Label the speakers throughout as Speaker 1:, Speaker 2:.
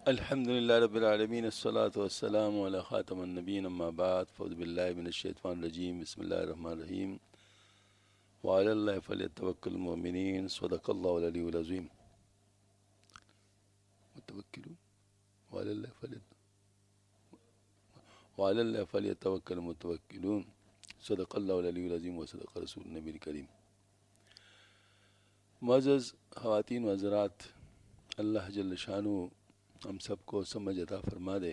Speaker 1: الحمد لله رب العالمين، الصلاة والسلام على خاتم النبيين، أما بعد، فأعوذ بالله من الشيطان الرجيم، بسم الله الرحمن الرحيم. وعلى الله فليتوكل المؤمنين، صدق الله العلي العظيم. متوكلون وعلى الله وعلى الله فليتوكل المتوكلون، صدق الله العلي العظيم وصدق رسول النبي الكريم. معزز خواتین و حضرات، اللہ جل شانہ ہم سب کو سمجھ عطا فرما دے.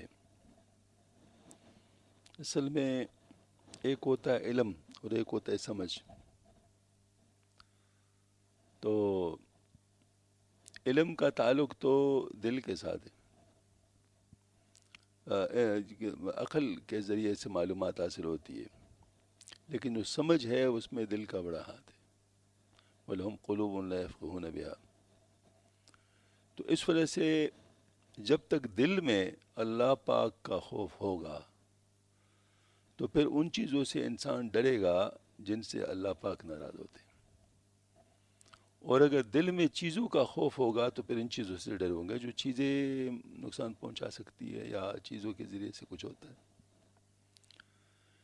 Speaker 1: اصل میں ایک ہوتا ہے علم اور ایک ہوتا ہے سمجھ. تو علم کا تعلق تو دل کے ساتھ ہے، عقل کے ذریعے سے معلومات حاصل ہوتی ہے، لیکن جو سمجھ ہے اس میں دل کا بڑا ہاتھ ہے. وَلَهُمْ قُلُوبٌ لَا يَفْقَهُونَ بِهَا. تو اس وجہ سے جب تک دل میں اللہ پاک کا خوف ہوگا تو پھر ان چیزوں سے انسان ڈرے گا جن سے اللہ پاک ناراض ہوتے ہیں. اور اگر دل میں چیزوں کا خوف ہوگا تو پھر ان چیزوں سے ڈروں گا جو چیزیں نقصان پہنچا سکتی ہے یا چیزوں کے ذریعے سے کچھ ہوتا ہے.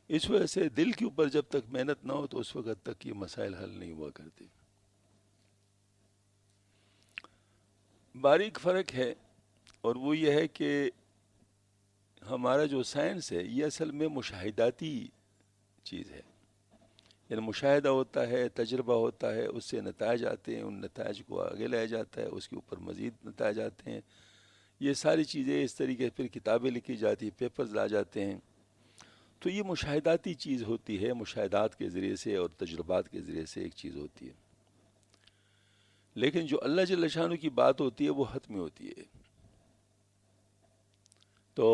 Speaker 1: اس وجہ سے دل کے اوپر جب تک محنت نہ ہو تو اس وقت تک یہ مسائل حل نہیں ہوا کرتے. باریک فرق ہے، اور وہ یہ ہے کہ ہمارا جو سائنس ہے یہ اصل میں مشاہداتی چیز ہے. یعنی مشاہدہ ہوتا ہے، تجربہ ہوتا ہے، اس سے نتائج آتے ہیں، ان نتائج کو آگے لایا جاتا ہے، اس کے اوپر مزید نتائج آتے ہیں. یہ ساری چیزیں اس طریقے پھر کتابیں لکھی جاتی ہیں، پیپرز لا جاتے ہیں. تو یہ مشاہداتی چیز ہوتی ہے، مشاہدات کے ذریعے سے اور تجربات کے ذریعے سے ایک چیز ہوتی ہے. لیکن جو اللہ جل شانہ کی بات ہوتی ہے وہ حتمی ہوتی ہے. تو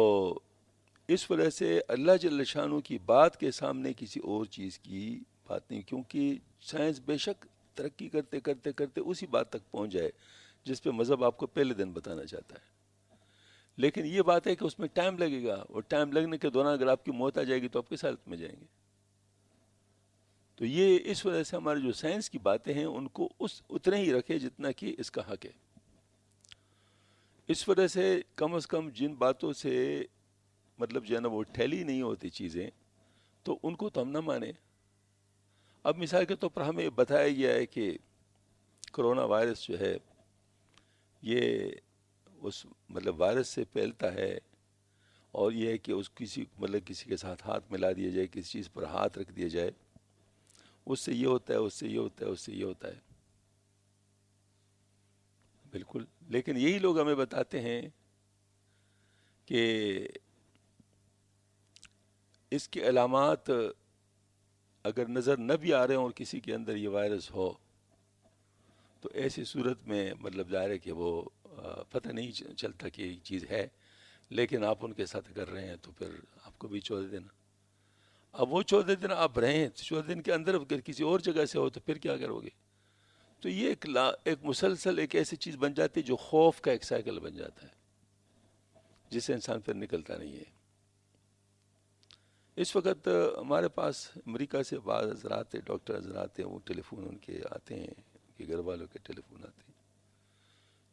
Speaker 1: اس وجہ سے اللہ جل شانہ کی بات کے سامنے کسی اور چیز کی بات نہیں، کیونکہ سائنس بے شک ترقی کرتے کرتے کرتے اسی بات تک پہنچ جائے جس پہ مذہب آپ کو پہلے دن بتانا چاہتا ہے. لیکن یہ بات ہے کہ اس میں ٹائم لگے گا، اور ٹائم لگنے کے دوران اگر آپ کی موت آ جائے گی تو آپ کس حالت میں جائیں گے؟ تو یہ اس وجہ سے ہمارے جو سائنس کی باتیں ہیں ان کو اتنے ہی رکھے جتنا کہ اس کا حق ہے. اس وجہ سے کم از کم جن باتوں سے مطلب جو ہے نا وہ ٹھیلی نہیں ہوتی چیزیں، تو ان کو تو ہم نہ مانیں. اب مثال کے طور پر ہمیں بتایا گیا ہے کہ کرونا وائرس جو ہے یہ اس مطلب وائرس سے پھیلتا ہے، اور یہ ہے کہ اس کسی کے ساتھ ہاتھ ملا دیا جائے، کسی چیز پر ہاتھ رکھ دیا جائے، اس سے یہ ہوتا ہے، اس سے یہ ہوتا ہے، اس سے یہ ہوتا ہے. بالکل. لیکن یہی لوگ ہمیں بتاتے ہیں کہ اس کے علامات اگر نظر نہ بھی آ رہے ہوں اور کسی کے اندر یہ وائرس ہو تو ایسی صورت میں مطلب ظاہر ہے کہ وہ پتہ نہیں چلتا کہ یہ چیز ہے، لیکن آپ ان کے ساتھ کر رہے ہیں تو پھر آپ کو بھی 14 دن. اب وہ 14 دن آپ رہیں، 14 دن کے اندر اگر کسی اور جگہ سے ہو تو پھر کیا کرو گے؟ تو یہ ایک مسلسل ایک ایسی چیز بن جاتی ہے جو خوف کا ایک سائیکل بن جاتا ہے جس سے انسان پھر نکلتا نہیں ہے. اس وقت ہمارے پاس امریکہ سے بعض حضرات ڈاکٹر حضرات ہیں، وہ ٹیلی فون ان کے آتے ہیں، ان کے گھر والوں کے ٹیلی فون آتے ہیں،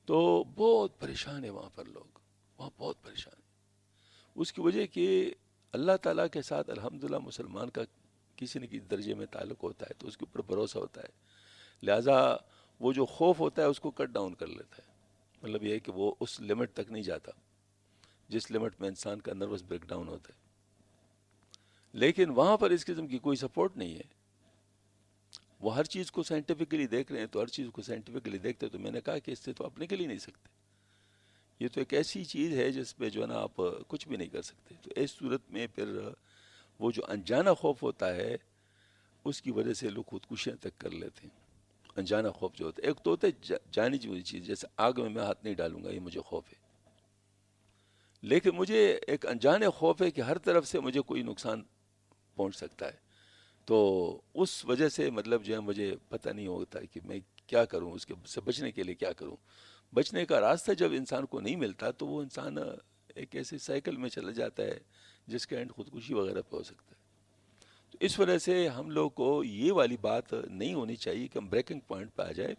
Speaker 1: تو بہت پریشان ہیں وہاں پر لوگ، وہاں بہت پریشان ہیں. اس کی وجہ کہ اللہ تعالیٰ کے ساتھ الحمدللہ مسلمان کا کسی نہ کسی درجے میں تعلق ہوتا ہے تو اس کے اوپر بھروسہ ہوتا ہے، لہٰذا وہ جو خوف ہوتا ہے اس کو کٹ ڈاؤن کر لیتا ہے. مطلب یہ ہے کہ وہ اس لمٹ تک نہیں جاتا جس لمٹ میں انسان کا نروس بریک ڈاؤن ہوتا ہے. لیکن وہاں پر اس قسم کی کوئی سپورٹ نہیں ہے. وہ ہر چیز کو سائنٹیفکلی دیکھ رہے ہیں، تو ہر چیز کو سائنٹیفکلی دیکھتے تو میں نے کہا کہ اس سے تو آپ نکل ہی نہیں سکتے. یہ تو ایک ایسی چیز ہے جس پہ جو ہے نا آپ کچھ بھی نہیں کر سکتے. تو اس صورت میں پھر وہ جو انجانہ خوف ہوتا ہے اس کی وجہ سے لوگ خودکشیاں تک کر لیتے ہیں. انجانہ خوف جو ہوتا ہے، ایک تو ہوتا ہے جانی جوئی چیز، جیسے آگ میں ہاتھ نہیں ڈالوں گا، یہ مجھے خوف ہے. لیکن مجھے ایک انجانے خوف ہے کہ ہر طرف سے مجھے کوئی نقصان پہنچ سکتا ہے. تو اس وجہ سے مطلب جو ہے مجھے پتہ نہیں ہوتا کہ میں کیا کروں، اس کے سے بچنے کے لیے کیا کروں. بچنے کا راستہ جب انسان کو نہیں ملتا تو وہ انسان ایک ایسے سائیکل میں چلا جاتا ہے جس کا اینڈ خودکشی وغیرہ پہ ہو سکتا ہے. تو اس وجہ سے ہم لوگ کو یہ والی بات نہیں ہونی چاہیے کہ ہم بریکنگ پوائنٹ پہ آ جائے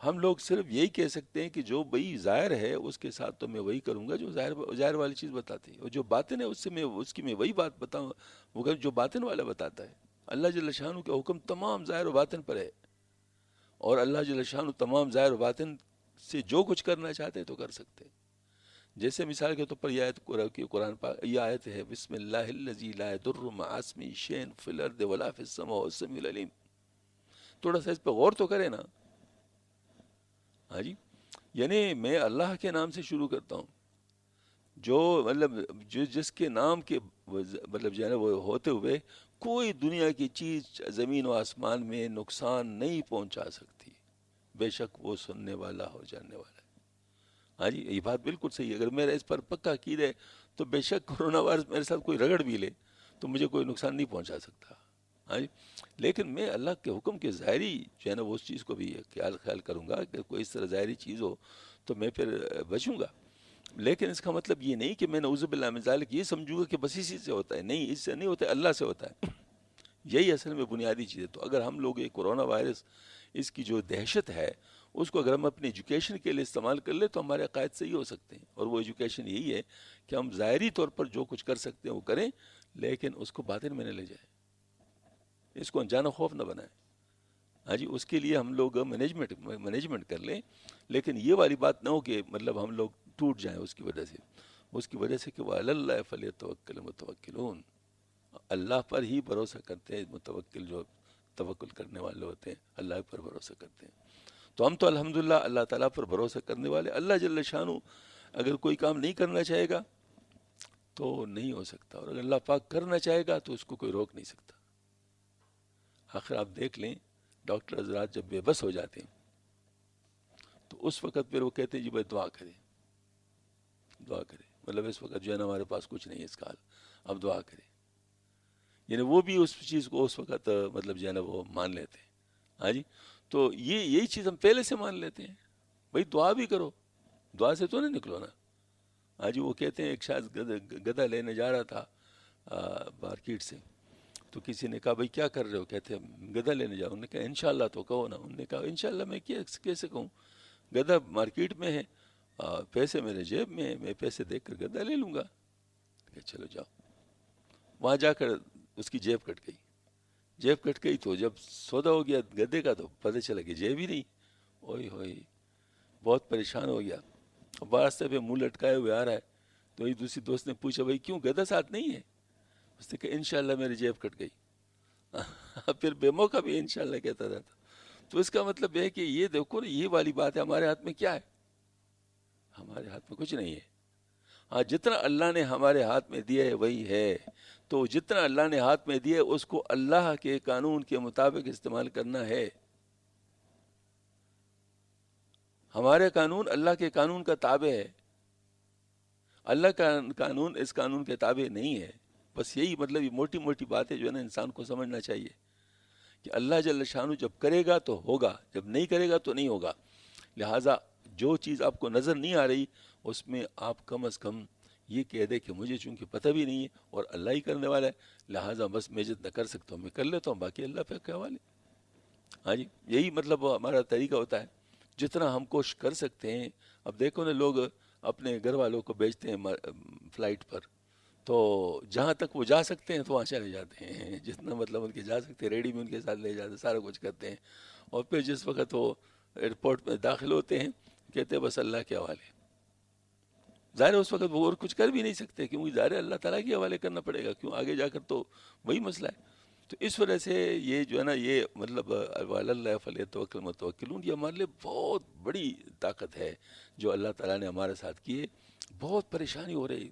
Speaker 1: ہم لوگ صرف یہی کہہ سکتے ہیں کہ جو بھئی ظاہر ہے اس کے ساتھ تو میں وہی کروں گا جو ظاہر والی چیز بتاتی ہے، اور جو باطن ہے اس سے میں اس کی میں وہی بات بتاؤں، وہ جو باطن والا بتاتا ہے۔ اللہ جل شانہ کا حکم تمام ظاہر و باطن پر ہے، اور اللہ جل شانہ تمام ظاہر و باطن سے جو کچھ کرنا چاہتے ہیں تو کر سکتے ہیں۔ جیسے مثال کے طور پر یہ آیت قرآن پاک، یہ آیت ہے بسم اللہ الذی لا یضر مع اسمہ شیء فی الارض ولا فی السماء وهو السمیع العلیم۔ تھوڑا سا اس پہ غور تو کرے نا۔ ہاں جی، یعنی میں اللہ کے نام سے شروع کرتا ہوں، جو مطلب جس کے نام کے مطلب جو ہے نا وہ ہوتے ہوئے کوئی دنیا کی چیز زمین و آسمان میں نقصان نہیں پہنچا سکتی، بے شک وہ سننے والا ہو جاننے والا ہے۔ ہاں جی، یہ بات بالکل صحیح ہے۔ اگر میرا اس پر پکا عقیدہ ہے تو بے شک کرونا وائرس میرے ساتھ کوئی رگڑ بھی لے تو مجھے کوئی نقصان نہیں پہنچا سکتا۔ ہاں جی، لیکن میں اللہ کے حکم کے ظاہری جو ہے نا وہ اس چیز کو بھی خیال کروں گا کہ کوئی اس طرح ظاہری چیز ہو تو میں پھر بچوں گا۔ لیکن اس کا مطلب یہ نہیں کہ میں نعوذ باللہ من ذالک یہ سمجھوں گا کہ بس اسی سے ہوتا ہے، نہیں، اس سے نہیں ہوتا ہے، اللہ سے ہوتا ہے۔ یہی اصل میں بنیادی چیز ہے۔ تو اگر ہم لوگ یہ کرونا وائرس اس کی جو دہشت ہے اس کو اگر ہم اپنی ایجوکیشن کے لیے استعمال کر لیں تو ہمارے عقائد صحیح ہو سکتے ہیں، اور وہ ایجوکیشن یہی ہے کہ ہم ظاہری طور پر جو کچھ کر سکتے ہیں وہ کریں، لیکن اس کو باطن میں نہ لے جائیں، اس کو انجان خوف نہ بنائیں۔ ہاں جی، اس کے لیے ہم لوگ مینجمنٹ کر لیں، لیکن یہ والی بات نہ ہو کہ مطلب ہم لوگ ٹوٹ جائیں اس کی وجہ سے کہ وہ علی اللہ فلیتوکل المتوکلون، اللہ پر ہی بھروسہ کرتے ہیں متوکل، جو توکل کرنے والے ہوتے ہیں اللہ پر بھروسہ کرتے ہیں۔ تو ہم تو الحمدللہ اللہ تعالیٰ پر بھروسہ کرنے والے۔ اللہ جل شانہ اگر کوئی کام نہیں کرنا چاہے گا تو نہیں ہو سکتا، اور اگر اللہ پاک کرنا چاہے گا تو اس کو کوئی روک نہیں سکتا۔ آخر آپ دیکھ لیں ڈاکٹر حضرات جب بے بس ہو جاتے ہیں تو اس وقت پھر وہ کہتے ہیں جی بھائی دعا کریں، دعا کریں، مطلب اس وقت جو ہے نا ہمارے پاس کچھ نہیں ہے اس کا حال، اب دعا کریں۔ یعنی وہ بھی اس چیز کو اس وقت مطلب جو ہے نا وہ مان لیتے ہیں۔ ہاں جی، تو یہی چیز ہم پہلے سے مان لیتے ہیں، بھائی دعا بھی کرو، دعا سے تو نہیں نکلو نا۔ ہاں جی، وہ کہتے ہیں ایک شاید گدھا لینے جا رہا تھا مارکیٹ سے، تو کسی نے کہا بھائی کیا کر رہے ہو؟ کہتے ہیں گدھا لینے جاؤ۔ انہوں نے کہا انشاءاللہ تو کہو نا۔ انہوں نے کہا انشاءاللہ میں کیسے کہوں، گدھا مارکیٹ میں ہے، پیسے میرے جیب میں ہیں، میں پیسے دیکھ کر گدھا لے لوں گا۔ کہ چلو جاؤ۔ وہاں جا کر اس کی جیب کٹ گئی تو جب سودا ہو گیا گدھے کا تو پتہ چلا کہ جیب ہی نہیں۔ اوئے ہوئے، بہت پریشان ہو گیا۔ اب راستے پہ منہ لٹکائے ہوئے آ رہا ہے، تو ایک دوسری دوست نے پوچھا بھائی کیوں گدھا ساتھ نہیں ہے؟ اس نے کہا انشاءاللہ میری جیب کٹ گئی۔ پھر بے موقع بھی انشاءاللہ کہتا رہتا۔ تو اس کا مطلب ہے کہ یہ دیکھو نا، یہ والی بات ہے، ہمارے ہاتھ میں کیا ہے؟ ہمارے ہاتھ میں کچھ نہیں ہے۔ ہاں، جتنا اللہ نے ہمارے ہاتھ میں دیا ہے وہی ہے، تو جتنا اللہ نے ہاتھ میں دیا ہے اس کو اللہ کے قانون کے مطابق استعمال کرنا ہے۔ ہمارے قانون اللہ کے قانون کا تابع ہے، اللہ کا قانون اس قانون کے تابع نہیں ہے۔ بس یہی مطلب یہ موٹی موٹی باتیں جو ہے نا انسان کو سمجھنا چاہیے کہ اللہ جل شانہ جب کرے گا تو ہوگا، جب نہیں کرے گا تو نہیں ہوگا۔ لہٰذا جو چیز آپ کو نظر نہیں آ رہی اس میں آپ کم از کم یہ کہہ دے کہ مجھے چونکہ پتہ بھی نہیں ہے اور اللہ ہی کرنے والا ہے، لہٰذا بس میں جتنا کر سکتا ہوں میں کر لیتا ہوں، باقی اللہ پہ کے حوالے۔ ہاں جی، یہی مطلب ہمارا طریقہ ہوتا ہے، جتنا ہم کوشش کر سکتے ہیں۔ اب دیکھو نا، لوگ اپنے گھر والوں کو بھیجتے ہیں فلائٹ پر، تو جہاں تک وہ جا سکتے ہیں تو وہاں چلے جاتے ہیں، جتنا مطلب ان کے جا سکتے ہیں، ریڈی میں ان کے ساتھ لے جاتے ہیں، سارا کچھ کرتے ہیں، اور پھر جس وقت وہ ایئرپورٹ میں داخل ہوتے ہیں کہتے ہیں بس اللہ کے حوالے۔ ظاہر ہے اس وقت وہ اور کچھ کر بھی نہیں سکتے، کیونکہ ظاہر ہے اللہ تعالیٰ کے حوالے کرنا پڑے گا، کیوں آگے جا کر تو وہی مسئلہ ہے۔ تو اس وجہ سے یہ جو ہے نا یہ مطلب وعلی اللہ فلیتوکل المتوکلون، یہ ہمارے لیے بہت بڑی طاقت ہے جو اللہ تعالیٰ نے ہمارے ساتھ کی ہے۔ بہت پریشانی ہو رہی،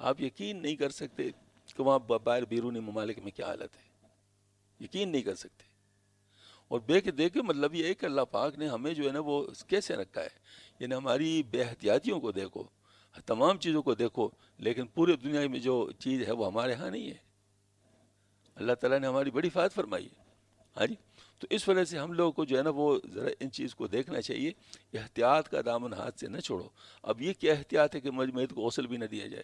Speaker 1: آپ یقین نہیں کر سکتے کہ وہاں باہر بیرونی ممالک میں کیا حالت ہے، یقین نہیں کر سکتے۔ اور دیکھے مطلب یہ ہے کہ اللہ پاک نے ہمیں جو ہے نا وہ کیسے رکھا ہے، یعنی ہماری بے احتیاطیوں کو دیکھو، تمام چیزوں کو دیکھو، لیکن پورے دنیا میں جو چیز ہے وہ ہمارے ہاں نہیں ہے۔ اللہ تعالیٰ نے ہماری بڑی حفاظت فرمائی ہے۔ ہاں جی، تو اس وجہ سے ہم لوگوں کو جو ہے نا وہ ذرا ان چیز کو دیکھنا چاہیے، احتیاط کا دامن ہاتھ سے نہ چھوڑو۔ اب یہ کیا احتیاط ہے کہ میت کو غسل بھی نہ دیا جائے؟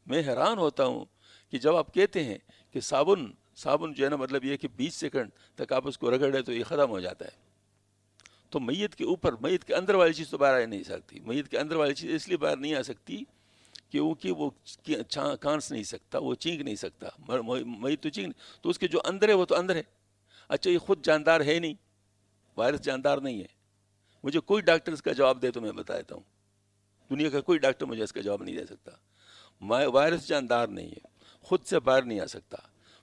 Speaker 1: میں حیران ہوتا ہوں کہ جب آپ کہتے ہیں کہ صابن جو ہے نا مطلب یہ کہ 20 سیکنڈ تک آپ اس کو رگڑ رہے تو یہ ختم ہو جاتا ہے، تو میت کے اوپر، میت کے اندر والی چیز تو باہر آ نہیں سکتی. میت کے اندر والی چیز اس لیے باہر نہیں آ سکتی کیونکہ وہ کانس نہیں سکتا، وہ چینک نہیں سکتا. میت تو چینک، تو اس کے جو اندر ہے وہ تو اندر ہے. اچھا یہ خود جاندار ہے نہیں، وائرس جاندار نہیں ہے. مجھے کوئی ڈاکٹر اس کا جواب دے تو میں بتا دیتا ہوں، دنیا کا کوئی ڈاکٹر مجھے اس کا جواب نہیں دے سکتا. وائرس جاندار نہیں ہے، خود سے باہر نہیں آ سکتا،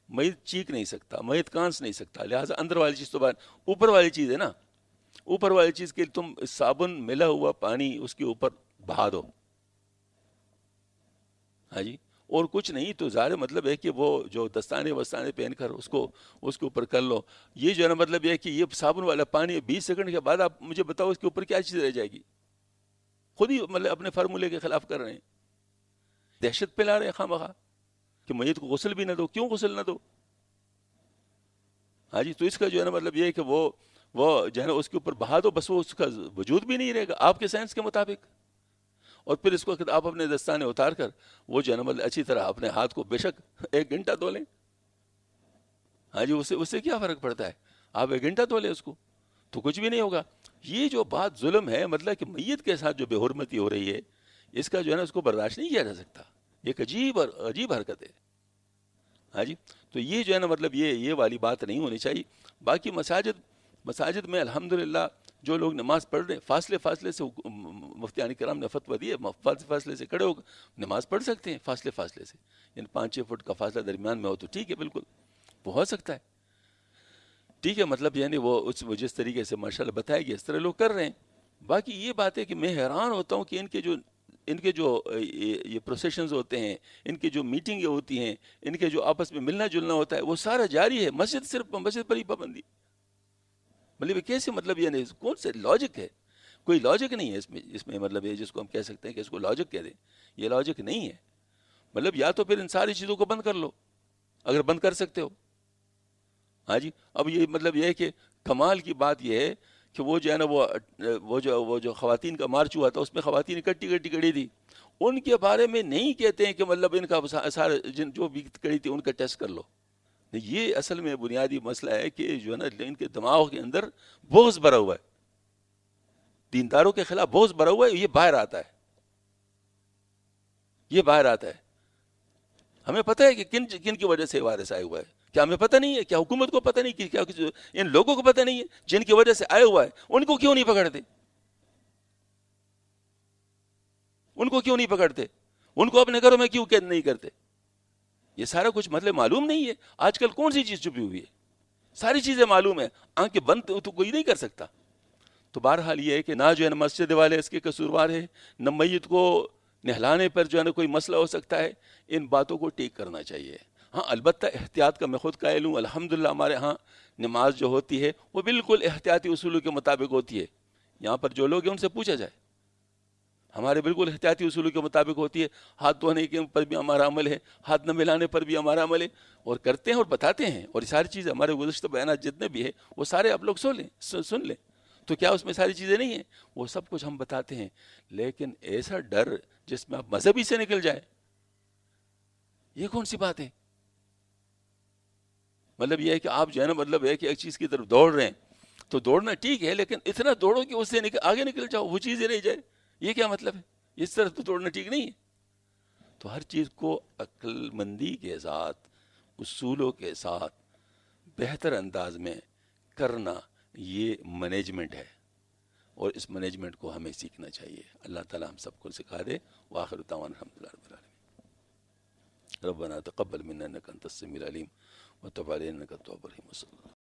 Speaker 1: میت چیخ نہیں سکتا، میت کانس نہیں سکتا. لہٰذا اندر والی چیز تو باہر، اوپر والی چیز ہے نا. اوپر والی چیز کے تم صابن ملا ہوا پانی اس کے اوپر بہا دو، ہاں جی، اور کچھ نہیں تو ظاہر مطلب ہے کہ وہ جو دستانے وستانے پہن کر اس کے اوپر کر لو. یہ جو ہے نا مطلب یہ ہے کہ یہ صابن والا پانی 20 سیکنڈ کے بعد آپ مجھے بتاؤ اس کے اوپر کیا چیز رہ جائے گی. خود ہی مطلب اپنے فارمولے کے خلاف کر رہے ہیں، دہشت پھیلا رہے ہیں خواہ مخواہ کہ میت کو غسل بھی نہ دو. کیوں غسل نہ دو؟ ہاں جی، تو اس کا جو ہے نا مطلب یہ ہے کہ وہ جو ہے نا اس کے اوپر بہا دو، بس وہ اس کا وجود بھی نہیں رہے گا آپ کے سائنس کے مطابق. اور پھر اس کو آپ اپنے دستانے اتار کر وہ جو ہے نا مطلب اچھی طرح اپنے ہاتھ کو بے شک 1 گھنٹہ دھو لیں. ہاں جی، اس سے کیا فرق پڑتا ہے؟ آپ 1 گھنٹہ دھو لیں اس کو تو کچھ بھی نہیں ہوگا. یہ جو بات ظلم ہے، مطلب کہ میت کے ساتھ جو بے حرمتی ہو رہی ہے، اس کا جو ہے نا اس کو برداشت نہیں کیا جا سکتا. ایک عجیب حرکت ہے. ہاں جی، تو یہ جو ہے نا مطلب یہ والی بات نہیں ہونی چاہیے. باقی مساجد میں الحمدللہ جو لوگ نماز پڑھ رہے ہیں، فاصلے سے مفتیان کرام نے فتویٰ دیے، فاصلے سے کھڑے ہو نماز پڑھ سکتے ہیں. فاصلے سے یعنی 5-6 فٹ کا فاصلہ درمیان میں ہو تو ٹھیک ہے، بالکل وہ ہو سکتا ہے. ٹھیک ہے، مطلب یعنی وہ جس طریقے سے ماشاءاللہ بتایا گیا اس طرح لوگ کر رہے ہیں. باقی یہ بات ہے کہ میں حیران ہوتا ہوں کہ ان کے جو یہ پروسیشنز ہوتے ہیں، ان کی جو میٹنگیں ہوتی ہیں، ان کے جو آپس میں ملنا جلنا ہوتا ہے، وہ سارا جاری ہے. مسجد پر ہی پابندی. مطلب کیسے، مطلب یہ نہیں، کون سے لاجک ہے؟ کوئی لاجک نہیں ہے اس میں مطلب یہ جس کو ہم کہہ سکتے ہیں کہ اس کو لاجک کہہ دیں، یہ لاجک نہیں ہے. مطلب یا تو پھر ان ساری چیزوں کو بند کر لو اگر بند کر سکتے ہو. ہاں جی، اب یہ مطلب یہ ہے کہ کمال کی بات یہ ہے کہ وہ جو ہے نا وہ جو خواتین کا مارچ ہوا تھا اس میں خواتین اکٹھی کڑی تھی، ان کے بارے میں نہیں کہتے ہیں کہ مطلب ان کا سارے جو بھی کڑی تھی ان کا ٹیسٹ کر لو. یہ اصل میں بنیادی مسئلہ ہے کہ جو ہے نا ان کے دماغ کے اندر بغض بھرا ہوا ہے، دینداروں کے خلاف بغض بھرا ہوا ہے. یہ باہر آتا ہے، یہ باہر آتا ہے. ہمیں پتہ ہے کہ کن کی وجہ سے وائرس آیا ہوا ہے. کیا ہمیں پتہ نہیں ہے؟ کیا حکومت کو پتہ نہیں؟ کہ کیا ان لوگوں کو پتہ نہیں ہے جن کی وجہ سے آیا ہوا ہے؟ ان کو کیوں نہیں پکڑتے؟ ان کو کیوں نہیں پکڑتے؟ ان کو اپنے گھروں میں کیوں قید نہیں کرتے؟ یہ سارا کچھ مطلب معلوم نہیں ہے. آج کل کون سی چیز چھپی ہوئی ہے؟ ساری چیزیں معلوم ہیں، آنکھیں بند تو کوئی نہیں کر سکتا. تو بہرحال یہ ہے کہ نہ جو ہے نا مسجد والے اس کے قصوروار ہیں، نہ میت کو نہلانے پر جو ہے نا کوئی مسئلہ ہو سکتا ہے. ان باتوں کو ٹھیک کرنا چاہیے. ہاں البتہ احتیاط کا میں خود قائل ہوں. الحمدللہ ہمارے ہاں نماز جو ہوتی ہے وہ بالکل احتیاطی اصولوں کے مطابق ہوتی ہے. یہاں پر جو لوگ ہیں ان سے پوچھا جائے، ہمارے بالکل احتیاطی اصولوں کے مطابق ہوتی ہے. ہاتھ دھونے کے پر بھی ہمارا عمل ہے، ہاتھ نہ ملانے پر بھی ہمارا عمل ہے، اور کرتے ہیں اور بتاتے ہیں. اور یہ ساری چیزیں ہمارے گزشتہ بیانات جتنے بھی ہیں وہ سارے آپ لوگ سن لیں. تو کیا اس میں ساری چیزیں نہیں ہیں؟ وہ سب کچھ ہم بتاتے ہیں. لیکن ایسا ڈر جس میں آپ مذہبی سے نکل جائے، یہ کون سی بات ہے؟ مطلب یہ ہے کہ آپ جو ہے نا مطلب ہے کہ ایک چیز کی طرف دوڑ رہے ہیں تو دوڑنا ٹھیک ہے، لیکن اتنا دوڑو کہ اس سے آگے نکل جاؤ، وہ چیز ہی نہیں جائے. یہ کیا مطلب ہے؟ اس طرح تو دوڑنا ٹھیک نہیں ہے. تو ہر چیز کو عقل مندی کے ساتھ، اصولوں کے ساتھ بہتر انداز میں کرنا، یہ مینجمنٹ ہے، اور اس مینجمنٹ کو ہمیں سیکھنا چاہیے. اللہ تعالی ہم سب کو سکھا دے. وآخر دعوانا الحمدللہ رب العالمین. ربنا تقبل منا انك انت السميع العليم وتب علينا انك التواب الرحيم.